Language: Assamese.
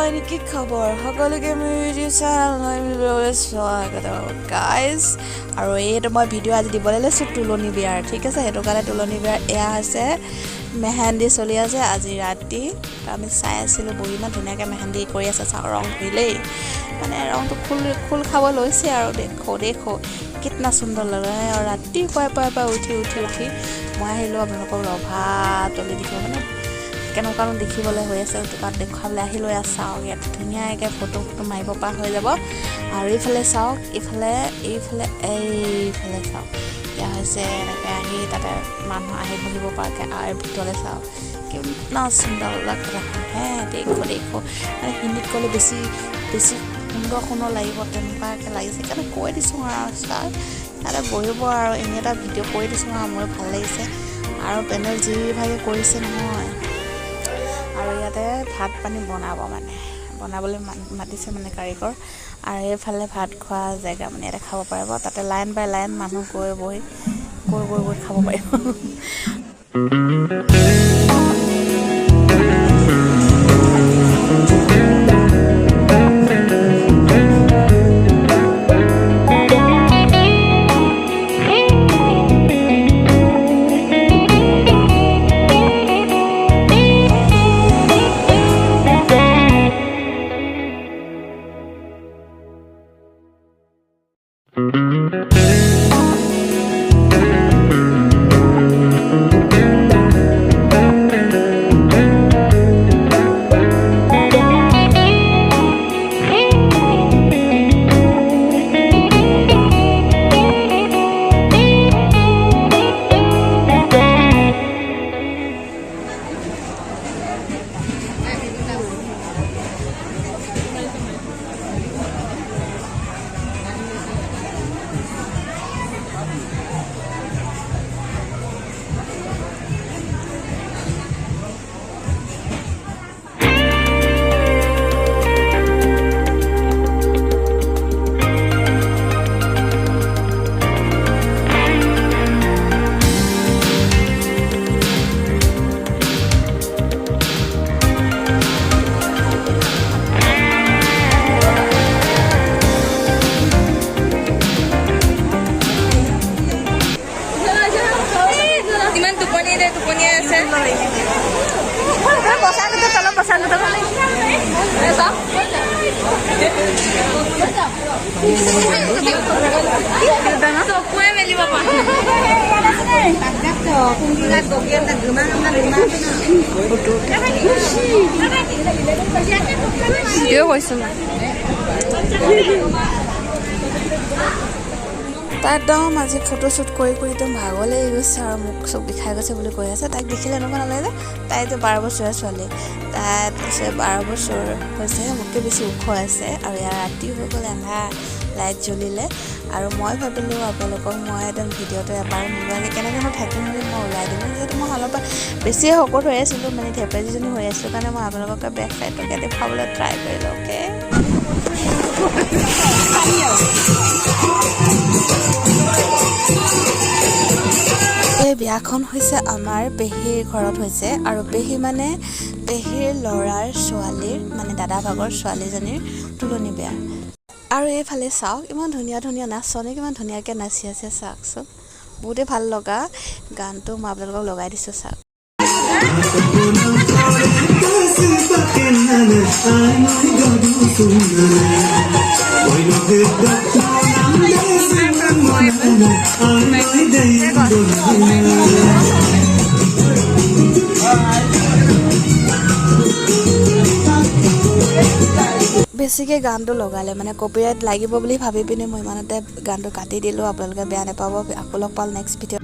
কি খবৰ সকলোকে মোৰ চেনেল স্বাগত গাইজ আৰু এইটো মই ভিডিঅ' আজি দিবলৈ লৈছোঁ তুলনি বিয়াৰ ঠিক আছে সেইটো কাৰণে তুলনি বিয়াৰ এয়া হৈছে মেহেন্দি চলি আছে আজি ৰাতি আমি চাই আছিলোঁ বহি ইমান ধুনীয়াকৈ মেহেন্দি কৰি আছে চাওঁ ৰং ধুলেই মানে ৰংটো খুল খাব লৈছে আৰু দেখো কিতনা সুন্দৰ লগা আৰু ৰাতিপুৱাই উঠি মই আহিলোঁ আপোনালোকক ৰভা তলি দেখিব মানে কেনেকুৱানো দেখিবলৈ হৈ আছে তাত দেখুৱাবলৈ আহিলোঁ এয়া চাওক ইয়াত ধুনীয়াকৈ ফটো মাৰিব পৰা হৈ যাব আৰু এইফালে চাওক এইফালে চাওক এয়া হৈছে এনেকৈ আহি তাতে মানুহ আহি বহিব পৰাকৈ আৰু ভিতৰলৈ চাওক কিমান সুন্দৰ লগা হে দেখো মানে হিন্দীত ক'লে বেছি সুন্দৰ লাগিব তেনেকুৱাকৈ লাগিছে সেইকাৰণে কৈ দিছোঁ আৰু চাওক তাতে বহিব আৰু এনে এটা ভিডিঅ' কৰি দিছোঁ আৰু মোৰ ভাল লাগিছে আৰু পেনেল যিভাগে কৰিছে নহয় আৰু ইয়াতে ভাত পানী বনাবলৈ মাতিছে মানে কাৰিকৰ আৰু এইফালে ভাত খোৱা জেগা মানে ইয়াতে খাব পাৰিব তাতে লাইন বাই লাইন মানুহ গৈ খাব পাৰিব একদম আজি ফটোশ্বুট কৰি একদম ভাগৰ লাগি গৈছে আৰু মোক চব বিষাই গৈছে বুলি কৈ আছে তাইক দেখিলে এনেকুৱা নালাগে যে তাই যে 12 বছৰীয়া ছোৱালী তাই 12 বছৰ হৈছে মোতকৈ বেছি ওখ আছে আৰু ইয়াৰ ৰাতি হৈ গ'ল এন্ধাৰ লাইট জ্বলিলে আৰু মই ভাবিলোঁ আপোনালোকক মই একদম ভিডিঅ'টো এবাৰ নোলোৱাকৈ কেনেকৈ থাকিম বুলি মই ওলাই দিলোঁ যিহেতু মই অলপ বেছিয়ে শকত হৈ আছিলোঁ মানে ধেপেজিজনী হৈ আছিলোঁ কাৰণে মই আপোনালোকক বেক চাইডকৈ দেখুৱাবলৈ ট্ৰাই কৰিলোঁ অ'কে এই বিয়াখন হৈছে আমাৰ পেহীৰ ঘৰত হৈছে আৰু পেহী মানে পেহীৰ ল'ৰাৰ ছোৱালীৰ মানে দাদা ভাগৰ ছোৱালীজনীৰ তুলনি বিয়া আৰু এইফালে চাওক ইমান ধুনীয়া নাচনী কিমান ধুনীয়াকৈ নাচি আছে চাওকচোন বহুতেই ভাল লগা গানটো মই আপোনালোকক লগাই দিছোঁ চাওক বেছিকৈ গানটো লগালে মানে কপিৰাইট লাগিব বুলি ভাবি পিনে মই ইমানতে গানটো কাটি দিলোঁ আপোনালোকে বেয়া নাপাব আকৌ লগ পাল নেক্সট ভিডিঅ'